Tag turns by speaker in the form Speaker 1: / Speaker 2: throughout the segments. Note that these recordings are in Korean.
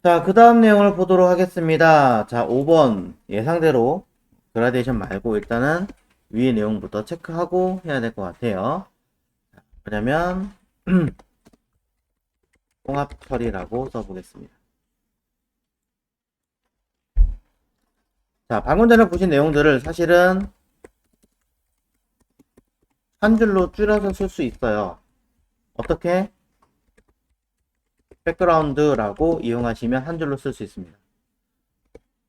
Speaker 1: 자, 그 다음 내용을 보도록 하겠습니다. 자, 5번 예상대로 그라데이션 말고 일단은 위의 내용부터 체크하고 해야 될 것 같아요. 왜냐면 통합 처리라고 써보겠습니다. 자, 방금 전에 보신 내용들을 사실은 한 줄로 줄여서 쓸 수 있어요. 어떻게? 백그라운드라고 이용하시면 한 줄로 쓸 수 있습니다.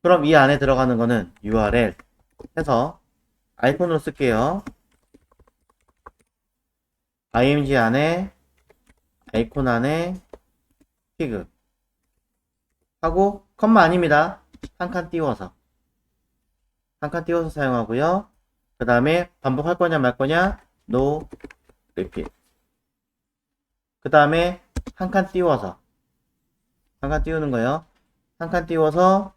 Speaker 1: 그럼 이 안에 들어가는 거는 URL 해서 아이콘으로 쓸게요. img 안에 아이콘 안에 피그 하고 컴마 아닙니다. 한 칸 띄워서 사용하고요. 그 다음에 반복할 거냐 말 거냐 no repeat. 그 다음에 한 칸 띄워서 한 칸 띄우는 거예요. 한 칸 띄워서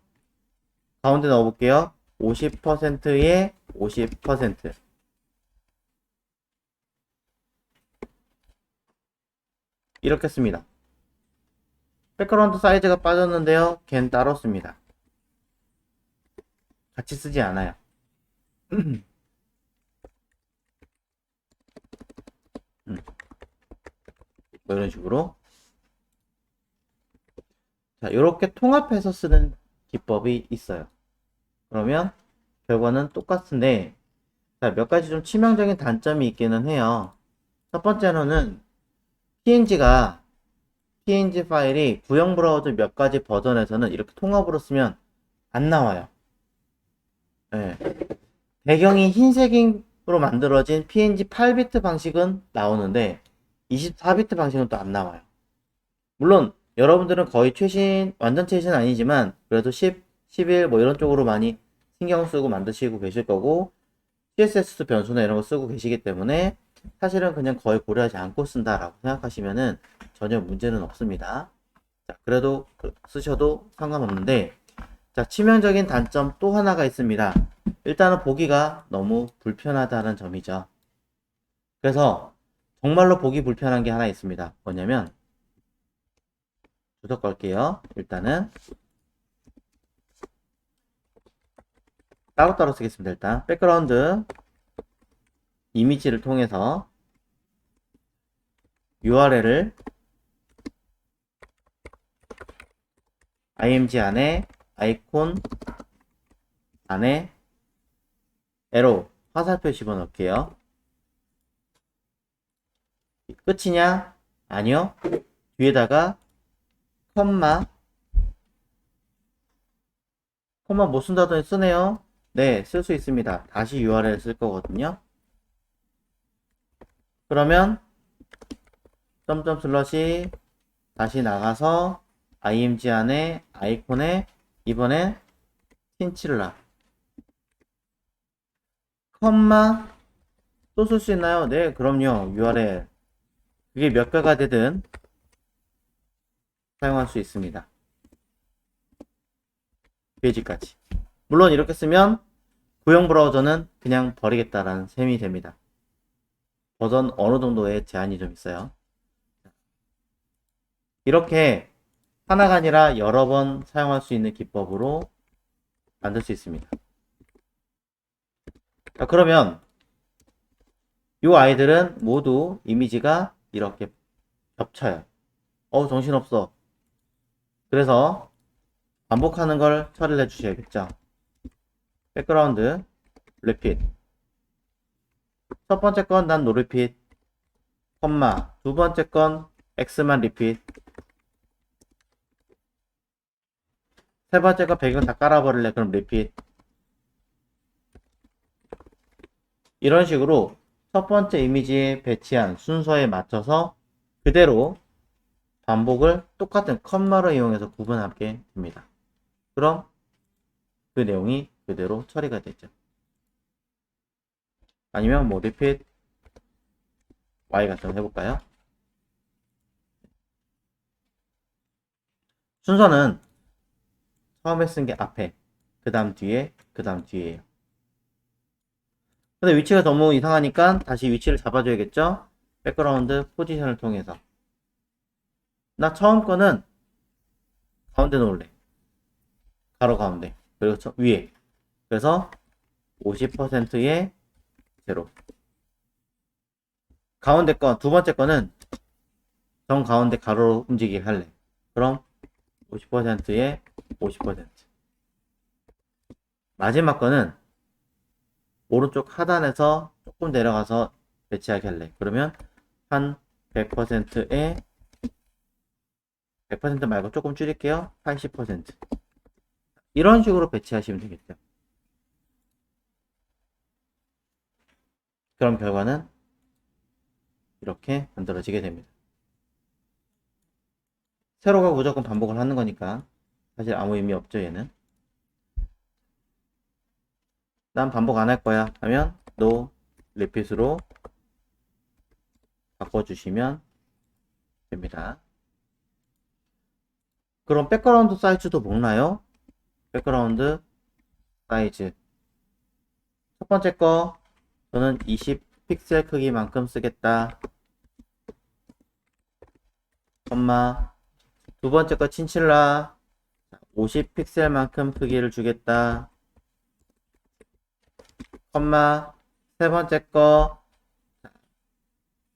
Speaker 1: 가운데 넣어볼게요. 50%에 50% 이렇게 씁니다. 백그라운드 사이즈가 빠졌는데요. 걘 따로 씁니다. 같이 쓰지 않아요. 뭐 이런 식으로. 자, 이렇게 통합해서 쓰는 기법이 있어요. 그러면 결과는 똑같은데, 자, 몇 가지 좀 치명적인 단점이 있기는 해요. 첫 번째로는 PNG 파일이 구형 브라우저 몇 가지 버전에서는 이렇게 통합으로 쓰면 안 나와요. 네. 배경이 흰색으로 만들어진 PNG 8비트 방식은 나오는데 24비트 방식은 또 안 나와요. 물론 여러분들은 거의 완전 최신 아니지만 그래도 10, 11 뭐 이런 쪽으로 많이 신경 쓰고 만드시고 계실 거고 CSS 변수나 이런 거 쓰고 계시기 때문에 사실은 그냥 거의 고려하지 않고 쓴다라고 생각하시면은 전혀 문제는 없습니다. 자, 그래도 쓰셔도 상관없는데 자, 치명적인 단점 또 하나가 있습니다. 일단은 보기가 너무 불편하다는 점이죠. 그래서 정말로 보기 불편한 게 하나 있습니다. 뭐냐면 주석 걸게요. 일단은 따로따로 쓰겠습니다. 일단 백그라운드 이미지를 통해서 URL을 img 안에 아이콘 안에 에로 화살표 집어넣을게요. 끝이냐? 아니요. 뒤에다가 컴마 못 쓴다더니 쓰네요. 네, 쓸 수 있습니다. 다시 URL 쓸 거거든요. 그러면 점점 슬러시 다시 나가서 img 안에 아이콘에 이번엔 틴칠라 컴마 또 쓸 수 있나요? 네, 그럼요. URL 그게 몇 개가 되든 사용할 수 있습니다. 페이지까지. 물론 이렇게 쓰면 구형 브라우저는 그냥 버리겠다라는 셈이 됩니다. 버전 어느 정도의 제한이 좀 있어요. 이렇게 하나가 아니라 여러 번 사용할 수 있는 기법으로 만들 수 있습니다. 자, 그러면 이 아이들은 모두 이미지가 이렇게 겹쳐요. 정신없어. 그래서 반복하는 걸 처리를 해주셔야겠죠. 백그라운드 리핏 첫 번째 건 난 노리핏 컴마 두 번째 건 X만 리핏 세 번째 거 배경 다 깔아버릴래 그럼 리핏 이런 식으로 첫 번째 이미지에 배치한 순서에 맞춰서 그대로 반복을 똑같은 컴마로 이용해서 구분하게 됩니다. 그럼 그 내용이 그대로 처리가 되죠. 아니면 뭐 리핏 Y 같은 거 해볼까요? 순서는 처음에 쓴 게 앞에 그 다음 뒤에 그 다음 뒤에요. 근데 위치가 너무 이상하니까 다시 위치를 잡아줘야겠죠? 백그라운드 포지션을 통해서 나 처음 거는 가운데 놓을래. 가로 가운데. 그리고 위에. 그래서 50%의 제로. 가운데 거, 두 번째 거는 정 가운데 가로로 움직이게 할래. 그럼 50%의 50%. 마지막 거는 오른쪽 하단에서 조금 내려가서 배치하게 할래. 그러면 한 100%의 100% 말고 조금 줄일게요. 80%. 이런 식으로 배치하시면 되겠죠. 그럼 결과는 이렇게 만들어지게 됩니다. 세로가 무조건 반복을 하는 거니까 사실 아무 의미 없죠, 얘는. 난 반복 안 할 거야 하면 no repeat으로 바꿔주시면 됩니다. 그럼 백그라운드 사이즈도 먹나요? 백그라운드 사이즈 첫 번째 거 저는 20 픽셀 크기만큼 쓰겠다. 두 번째 거 친칠라 50 픽셀만큼 크기를 주겠다. 세 번째 거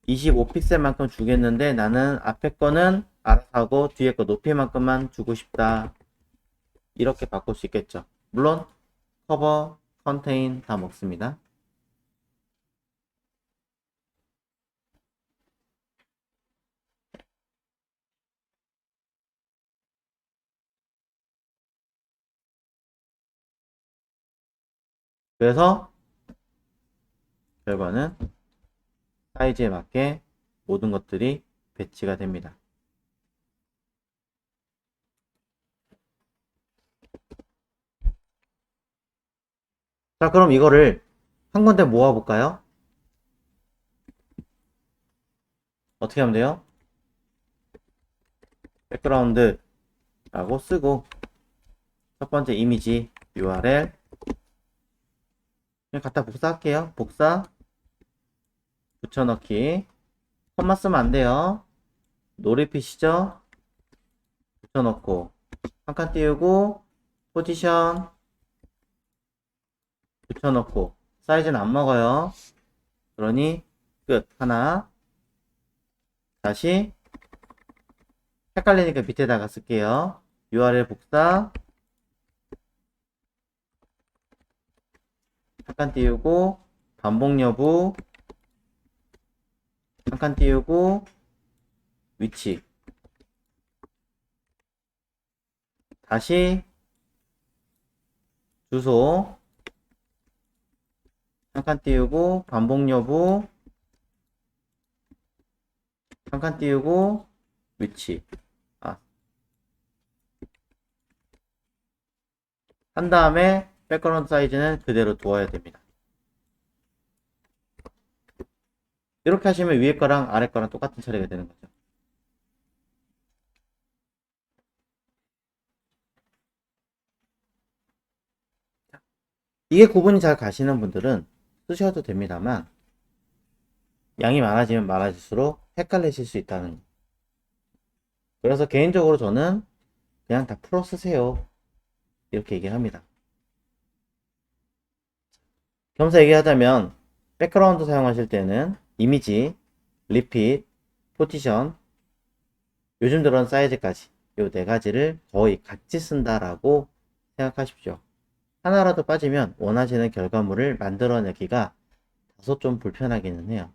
Speaker 1: 25픽셀만큼 주겠는데 나는 앞에 거는 알아서 하고 뒤에 거 높이만큼만 주고 싶다. 이렇게 바꿀 수 있겠죠. 물론 커버, 컨테인 다 먹습니다. 그래서 결과는 사이즈에 맞게 모든 것들이 배치가 됩니다. 자, 그럼 이거를 한 군데 모아볼까요? 어떻게 하면 돼요? 백그라운드라고 쓰고 첫 번째 이미지 URL 그냥 갖다 복사할게요. 복사 붙여넣기 컴마 쓰면 안 돼요. 노리핏이죠. 붙여넣고 한 칸 띄우고 포지션 붙여넣고 사이즈는 안 먹어요. 그러니 끝. 하나 다시 헷갈리니까 밑에다가 쓸게요. URL 복사 한 칸 띄우고 반복 여부 한 칸 띄우고 위치 다시 주소 한 칸 띄우고 반복 여부 한 칸 띄우고 위치 한 다음에 백그라운드 사이즈는 그대로 두어야 됩니다. 이렇게 하시면 위에 거랑 아래 거랑 똑같은 처리가 되는 거죠. 이게 구분이 잘 가시는 분들은 쓰셔도 됩니다만 양이 많아지면 많아질수록 헷갈리실 수 있다는 거. 그래서 개인적으로 저는 그냥 다 풀어 쓰세요. 이렇게 얘기합니다. 겸사 얘기하자면 백그라운드 사용하실 때는 이미지, 리핏, 포지션, 요즘 들어온 사이즈까지 요 네 가지를 거의 같이 쓴다라고 생각하십시오. 하나라도 빠지면 원하시는 결과물을 만들어내기가 다소 좀 불편하기는 해요.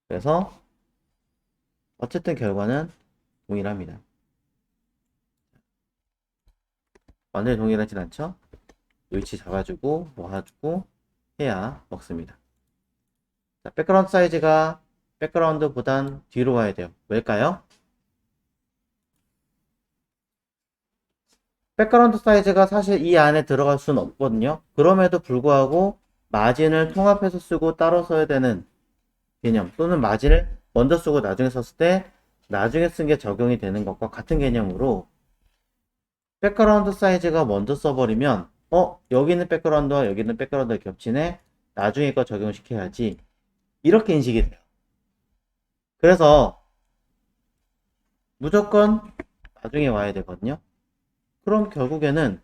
Speaker 1: 그래서 어쨌든 결과는 동일합니다. 완전히 동일하진 않죠? 위치 잡아주고 모아주고 해야 먹습니다. 자, 백그라운드 사이즈가 백그라운드보단 뒤로 와야 돼요. 왜일까요? 백그라운드 사이즈가 사실 이 안에 들어갈 수는 없거든요. 그럼에도 불구하고 마진을 통합해서 쓰고 따로 써야 되는 개념 또는 마진을 먼저 쓰고 나중에 썼을 때 나중에 쓴 게 적용이 되는 것과 같은 개념으로 백그라운드 사이즈가 먼저 써버리면 여기는 백그라운드와 여기는 백그라운드가 겹치네 나중에 거 적용시켜야지 이렇게 인식이 돼요. 그래서 무조건 나중에 와야 되거든요. 그럼 결국에는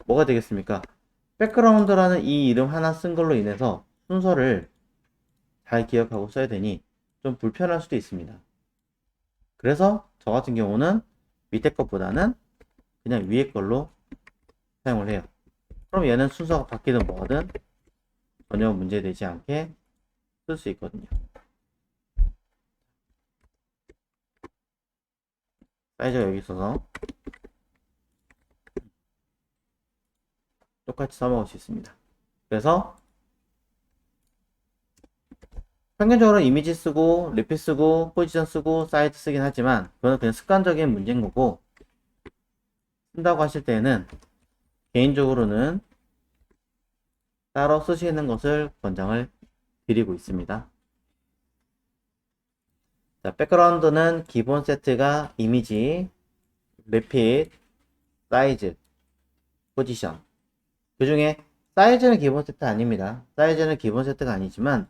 Speaker 1: 뭐가 되겠습니까? 백그라운드라는 이 이름 하나 쓴 걸로 인해서 순서를 잘 기억하고 써야 되니 좀 불편할 수도 있습니다. 그래서 저 같은 경우는 밑에 것보다는 그냥 위에 걸로 사용을 해요. 그럼 얘는 순서가 바뀌든 뭐하든 전혀 문제되지 않게 쓸 수 있거든요. 사이즈가 여기 있어서 똑같이 써먹을 수 있습니다. 그래서 평균적으로 이미지 쓰고 리핏 쓰고 포지션 쓰고 사이즈 쓰긴 하지만 그거는 그냥 습관적인 문제인 거고, 쓴다고 하실 때는 개인적으로는 따로 쓰시는 것을 권장을 드리고 있습니다. 자, 백그라운드는 기본 세트가 이미지, 리핏, 사이즈, 포지션. 그 중에 사이즈는 기본 세트 아닙니다. 사이즈는 기본 세트가 아니지만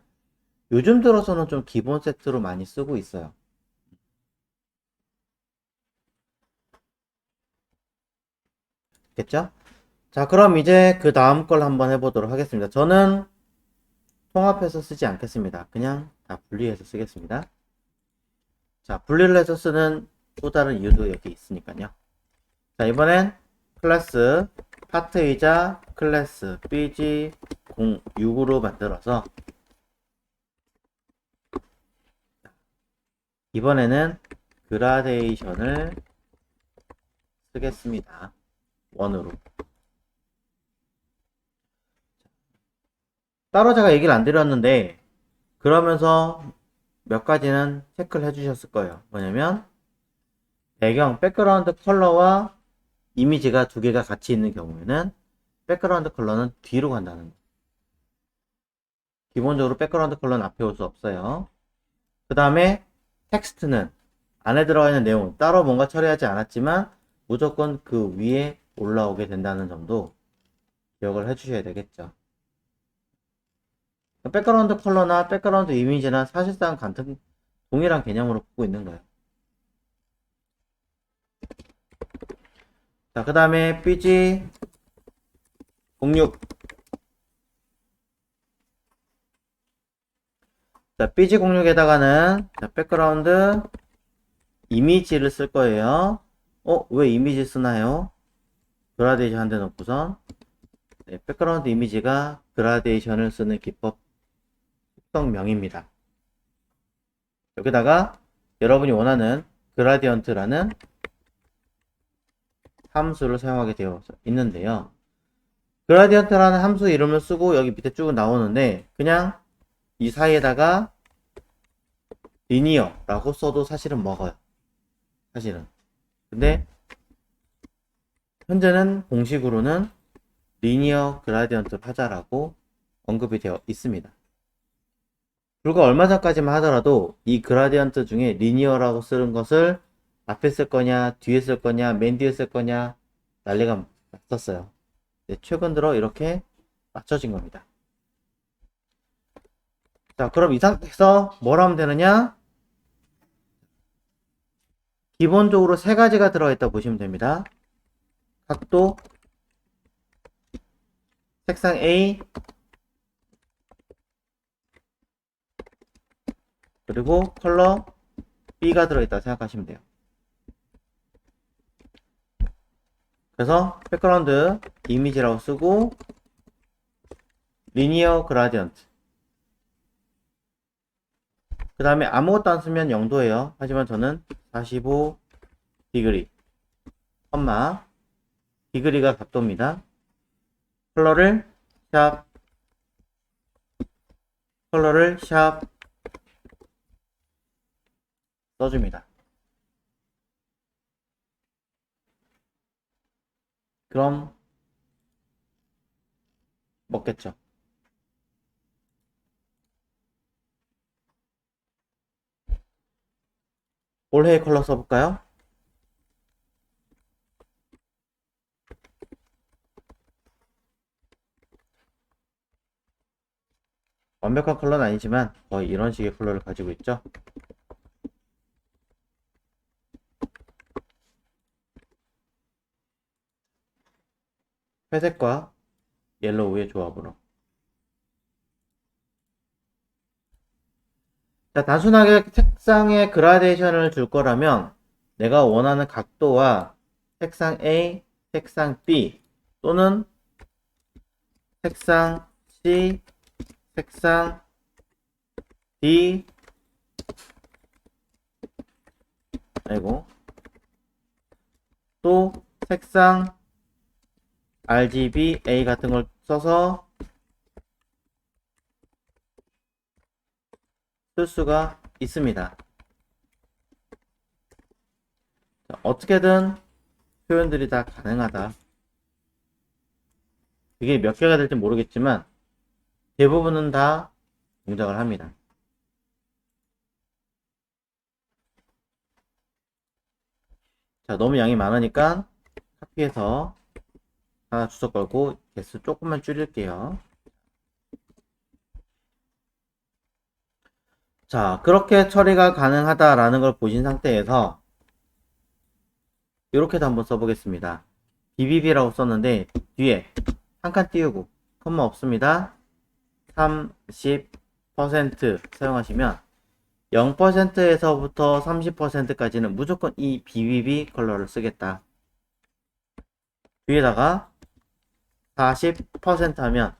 Speaker 1: 요즘 들어서는 좀 기본 세트로 많이 쓰고 있어요. 됐죠? 자, 그럼 이제 그 다음 걸 한번 해보도록 하겠습니다. 저는 통합해서 쓰지 않겠습니다. 그냥 다 분리해서 쓰겠습니다. 자, 분리를 해서 쓰는 또 다른 이유도 여기 있으니까요. 자, 이번엔 클래스 파트이자 클래스 bg06으로 만들어서 이번에는 그라데이션을 쓰겠습니다. 원으로. 따로 제가 얘기를 안 드렸는데 그러면서 몇 가지는 체크를 해주셨을 거예요. 뭐냐면 배경, 백그라운드 컬러와 이미지가 두 개가 같이 있는 경우에는 백그라운드 컬러는 뒤로 간다는 거. 기본적으로 백그라운드 컬러는 앞에 올 수 없어요. 그 다음에 텍스트는 안에 들어가 있는 내용 따로 뭔가 처리하지 않았지만 무조건 그 위에 올라오게 된다는 점도 기억을 해주셔야 되겠죠. 백그라운드 컬러나 백그라운드 이미지는 사실상 같은 동일한 개념으로 보고 있는 거예요. 자, 그 다음에 BG06. 자, BG06에다가는 백그라운드 이미지를 쓸 거예요. 왜 이미지 쓰나요? 그라데이션 한 대 놓고선 백그라운드 이미지가 그라데이션을 쓰는 기법 특성명입니다. 여기다가 여러분이 원하는 그라디언트라는 함수를 사용하게 되어 있는데요. 그라디언트라는 함수 이름을 쓰고 여기 밑에 쭉 나오는데 그냥 이 사이에다가 리니어라고 써도 사실은 먹어요. 사실은. 근데 현재는 공식으로는 리니어 그라디언트 하자라고 언급이 되어 있습니다. 불과 얼마 전까지만 하더라도 이 그라디언트 중에 리니어라고 쓰는 것을 앞에 쓸 거냐 뒤에 쓸 거냐 맨 뒤에 쓸 거냐 난리가 났었어요. 최근 들어 이렇게 맞춰진 겁니다. 자, 그럼 이 상태에서 뭘 하면 되느냐? 기본적으로 세 가지가 들어있다 보시면 됩니다. 각도, 색상 A, 그리고 컬러 B가 들어있다 생각하시면 돼요. 그래서 백그라운드 이미지라고 쓰고 리니어 그라디언트, 그 다음에 아무것도 안 쓰면 0도예요. 하지만 저는 45 디그리 컴마 디그리가 각도입니다. 컬러를 샵 써줍니다. 그럼 먹겠죠. 올해의 컬러 써볼까요? 완벽한 컬러는 아니지만 거의 이런 식의 컬러를 가지고 있죠. 회색과 옐로우의 조합으로. 자, 단순하게 색상의 그라데이션을 줄 거라면 내가 원하는 각도와 색상 A, 색상 B 또는 색상 C, 색상 D, 아이고, 또 색상 RGB A 같은 걸 써서 쓸 수가 있습니다. 자, 어떻게든 표현들이 다 가능하다. 이게 몇 개가 될지 모르겠지만 대부분은 다 동작을 합니다. 자, 너무 양이 많으니까 카피해서 하나 주석 걸고 개수 조금만 줄일게요. 자, 그렇게 처리가 가능하다라는 걸 보신 상태에서 이렇게도 한번 써보겠습니다. BBB라고 썼는데 뒤에 한 칸 띄우고 컴마 없습니다. 30% 사용하시면 0%에서부터 30%까지는 무조건 이 BBB 컬러를 쓰겠다. 뒤에다가 40% 하면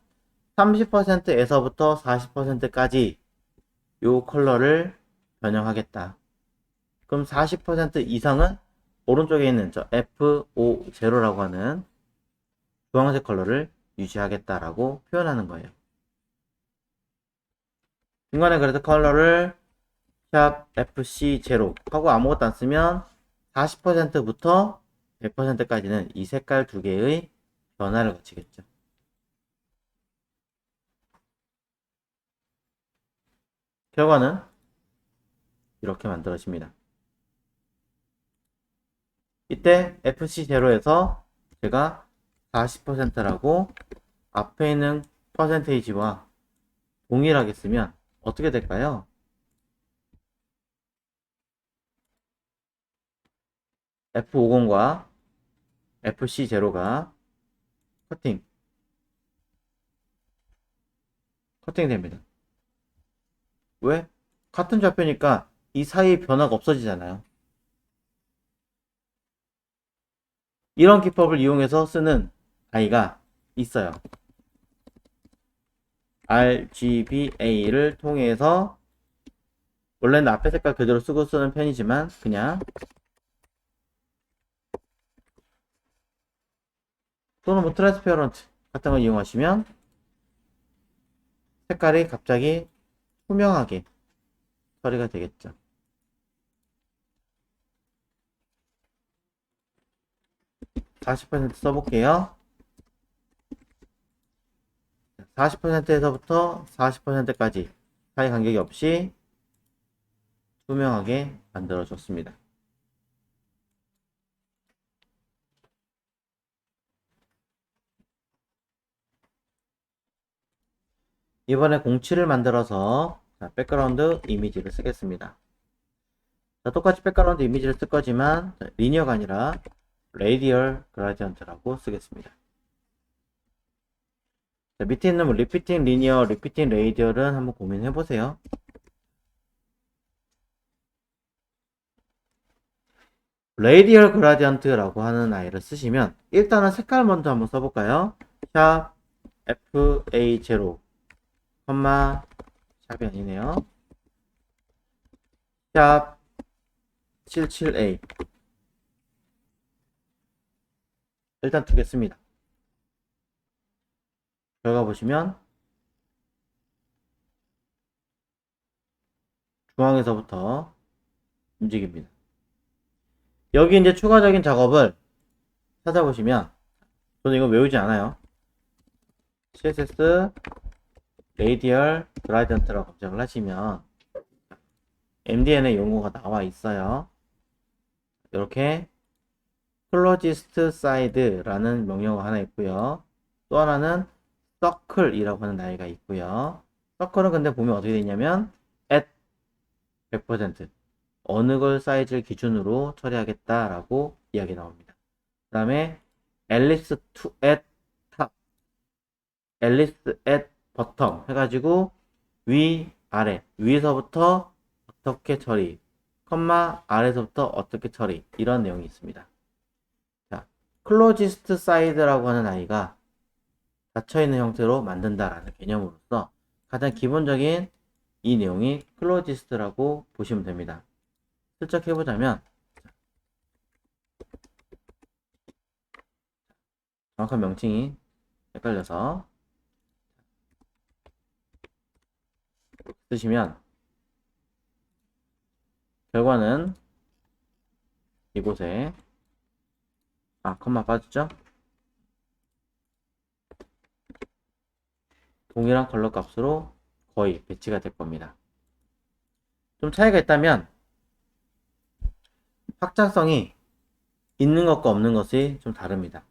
Speaker 1: 30%에서부터 40%까지 요 컬러를 변형하겠다. 그럼 40% 이상은 오른쪽에 있는 저 F50라고 하는 주황색 컬러를 유지하겠다라고 표현하는 거예요. 중간에 그래서 컬러를 샵 FC0 하고 아무것도 안 쓰면 40%부터 100%까지는 이 색깔 두 개의 변화를 거치겠죠. 결과는 이렇게 만들어집니다. 이때 FC0에서 제가 40%라고 앞에 있는 퍼센테이지와 동일하게 쓰면 어떻게 될까요? F50과 FC0가 커팅 됩니다. 왜? 같은 좌표니까 이 사이 변화가 없어지잖아요. 이런 기법을 이용해서 쓰는 아이가 있어요. RGBA를 통해서 원래는 앞에 색깔 그대로 쓰고 쓰는 편이지만 그냥 또는 뭐 트랜스페어런트 같은 걸 이용하시면 색깔이 갑자기 투명하게 처리가 되겠죠. 40% 써볼게요. 40%에서부터 40%까지 사이 간격이 없이 투명하게 만들어줬습니다. 이번에 공치를 만들어서 백그라운드 이미지를 쓰겠습니다. 자, 똑같이 백그라운드 이미지를 쓸 거지만 리니어가 아니라 레이디얼 그라디언트라고 쓰겠습니다. 자, 밑에 있는 리피팅 리니어, 리피팅 레이디얼은 한번 고민해 보세요. 레이디얼 그라디언트라고 하는 아이를 쓰시면 일단은 색깔 먼저 한번 써볼까요? 샵 FA0 컴마 샵이 아니네요. 샵 77A 일단 두겠습니다. 결과 보시면 중앙에서부터 움직입니다. 여기 이제 추가적인 작업을 찾아보시면 저는 이거 외우지 않아요. CSS 레이디얼 그라디언트라고 검색을 하시면 MDN의 용어가 나와 있어요. 이렇게 closest side라는 명령어가 하나 있고요. 또 하나는 circle이라고 하는 아이가 있고요. circle은 근데 보면 어떻게 되어 있냐면 at 100% 어느 걸 사이즈를 기준으로 처리하겠다라고 이야기 나옵니다. 그 다음에 ellipse to at 앨리스 앳 버텀 해가지고 위, 아래, 위에서부터 어떻게 처리, 컴마 아래에서부터 어떻게 처리 이런 내용이 있습니다. 자, 클로지스트 사이드라고 하는 아이가 닫혀있는 형태로 만든다라는 개념으로서 가장 기본적인 이 내용이 클로지스트라고 보시면 됩니다. 슬쩍 해보자면 정확한 명칭이 헷갈려서 쓰시면 결과는 이곳에 컴마 빠졌죠? 동일한 컬러 값으로 거의 배치가 될 겁니다. 좀 차이가 있다면 확장성이 있는 것과 없는 것이 좀 다릅니다.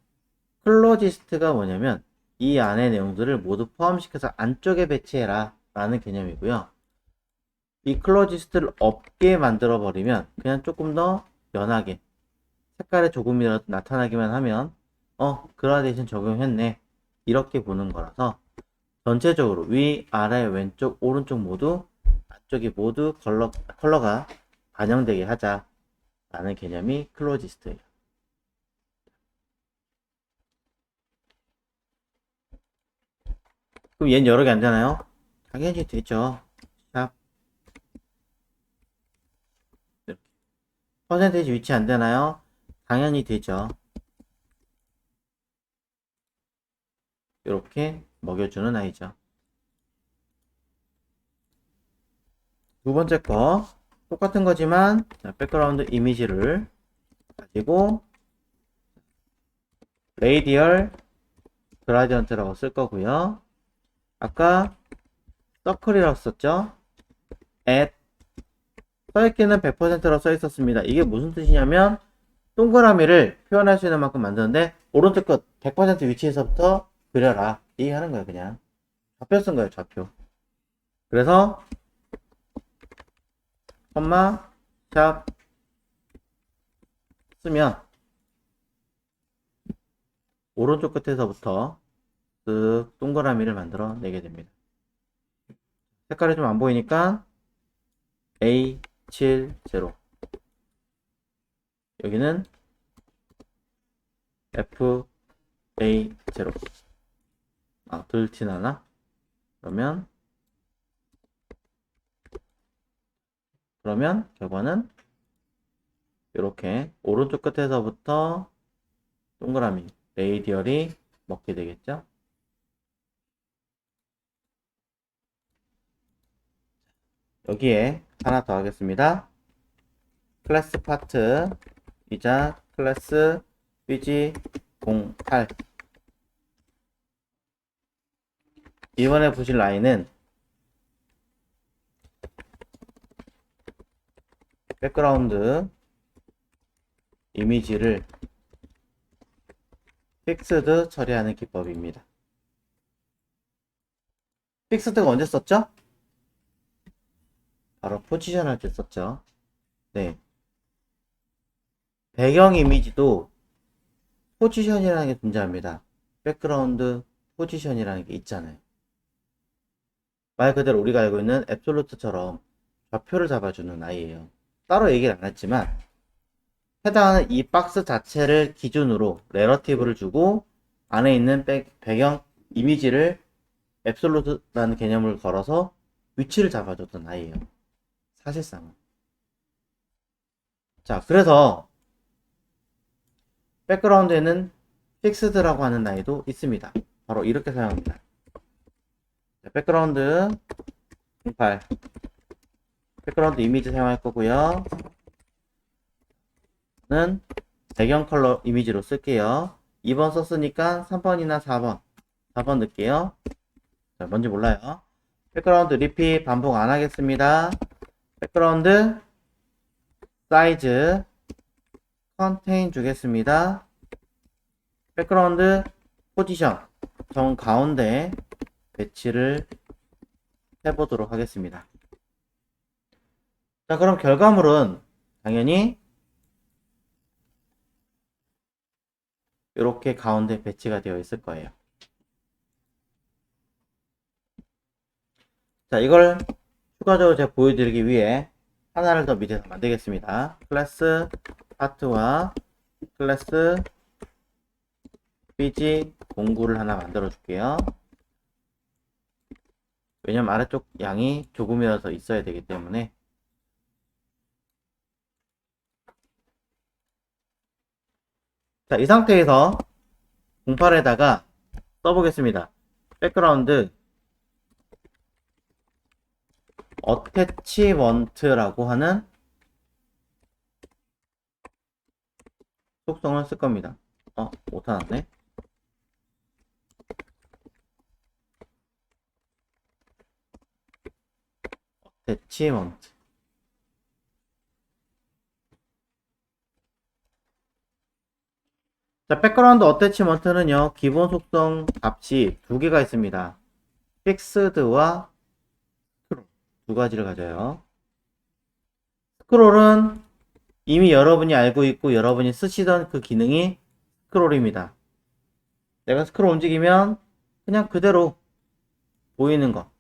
Speaker 1: 클로지스트가 뭐냐면 이 안의 내용들을 모두 포함시켜서 안쪽에 배치해라 라는 개념이고요. 이 클로지스트를 없게 만들어 버리면 그냥 조금 더 연하게 색깔에 조금이라도 나타나기만 하면 그라데이션 적용했네 이렇게 보는 거라서 전체적으로 위, 아래, 왼쪽, 오른쪽 모두 안쪽이 모두 컬러가 반영되게 하자 라는 개념이 클로지스트예요. 그럼 얘는 여러 개 안 되나요? 당연히 되죠. 샵 이렇게. 퍼센테이지 위치 안 되나요? 당연히 되죠. 이렇게 먹여주는 아이죠. 두 번째 거 똑같은 거지만 백그라운드 이미지를 가지고 레이디얼 그라디언트라고 쓸 거고요. 아까 서클이라고 썼죠? at 써있기는 100%라고 써있었습니다. 이게 무슨 뜻이냐면 동그라미를 표현할 수 있는 만큼 만드는데 오른쪽 것 100% 위치에서부터 그려라 이 하는 거예요. 그냥 좌표 쓴 거예요. 좌표. 그래서 콤마 샵 쓰면 오른쪽 끝에서부터 쓱 동그라미를 만들어 내게 됩니다. 색깔이 좀 안 보이니까 A70 여기는 FA0 덜 티나나? 그러면 결과는 이렇게 오른쪽 끝에서부터 동그라미 레이디얼이 먹게 되겠죠. 여기에 하나 더 하겠습니다. 클래스 파트 이자 클래스 삐지 08 이번에 보실 라인은 백그라운드 이미지를 픽스드 처리하는 기법입니다. 픽스드가 언제 썼죠? 바로 포지션 할 때 썼죠. 네. 배경 이미지도 포지션이라는 게 존재합니다. 백그라운드 포지션이라는 게 있잖아요. 말 그대로 우리가 알고 있는 앱솔루트처럼 좌표를 잡아주는 아이예요. 따로 얘기를 안 했지만 해당하는 이 박스 자체를 기준으로 레러티브를 주고 안에 있는 배경 이미지를 앱솔루트라는 개념을 걸어서 위치를 잡아줬던 아이예요. 사실상은. 자, 그래서 백그라운드에는 픽스드라고 하는 아이도 있습니다. 바로 이렇게 사용합니다. 자, 백그라운드 08 백그라운드 이미지 사용할 거고요. 는 배경 컬러 이미지로 쓸게요. 2번 썼으니까 3번이나 4번 4번 넣을게요. 자, 뭔지 몰라요. 백그라운드 리핏 반복 안 하겠습니다. 백그라운드 사이즈 컨테인 주겠습니다. 백그라운드 포지션 정 가운데 배치를 해보도록 하겠습니다. 자, 그럼 결과물은 당연히 이렇게 가운데 배치가 되어 있을 거예요. 자, 이걸 추가적으로 제가 보여드리기 위해 하나를 더 밑에서 만들겠습니다. 클래스 파트와 클래스 bg 공구를 하나 만들어 줄게요. 왜냐면 아래쪽 양이 조금이라도 있어야 되기 때문에. 자, 이 상태에서 08에다가 써보겠습니다. 백그라운드 어태치먼트라고 하는 속성을 쓸 겁니다. 못하놨네. 어태치먼트. 자, 백그라운드 어태치먼트는요, 기본 속성 값이 두 개가 있습니다. 픽스드와 스크롤. 두 가지를 가져요. 스크롤은 이미 여러분이 알고 있고 여러분이 쓰시던 그 기능이 스크롤입니다. 내가 스크롤 움직이면 그냥 그대로 보이는 거.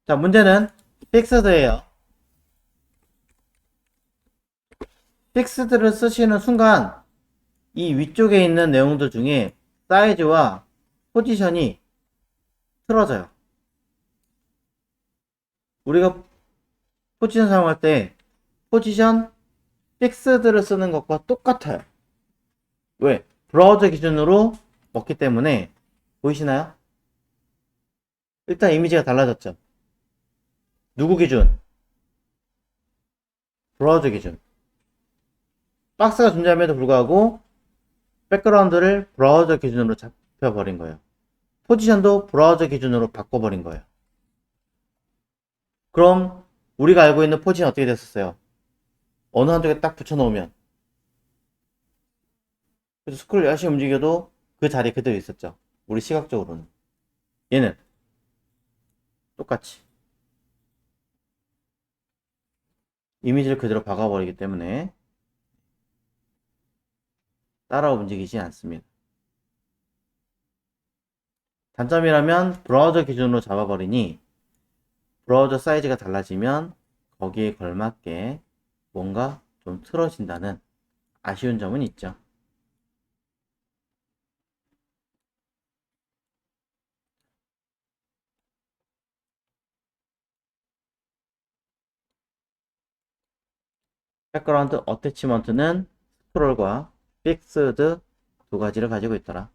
Speaker 1: 자, 문제는 픽스드예요. 픽스드를 쓰시는 순간 이 위쪽에 있는 내용들 중에 사이즈와 포지션이 틀어져요. 우리가 포지션 사용할 때 포지션 픽스드를 쓰는 것과 똑같아요. 왜? 브라우저 기준으로 먹기 때문에. 보이시나요? 일단 이미지가 달라졌죠. 누구 기준? 브라우저 기준. 박스가 존재함에도 불구하고 백그라운드를 브라우저 기준으로 잡혀버린 거예요. 포지션도 브라우저 기준으로 바꿔버린 거예요. 그럼 우리가 알고 있는 포지션 어떻게 됐었어요? 어느 한쪽에 딱 붙여놓으면, 그래서 스크롤 열심히 움직여도 그 자리에 그대로 있었죠. 우리 시각적으로는. 얘는 똑같이 이미지를 그대로 박아버리기 때문에 따라 움직이지 않습니다. 단점이라면 브라우저 기준으로 잡아버리니 브라우저 사이즈가 달라지면 거기에 걸맞게 뭔가 좀 틀어진다는 아쉬운 점은 있죠. 백그라운드 어태치먼트는 스크롤과 픽스드 두 가지를 가지고 있더라.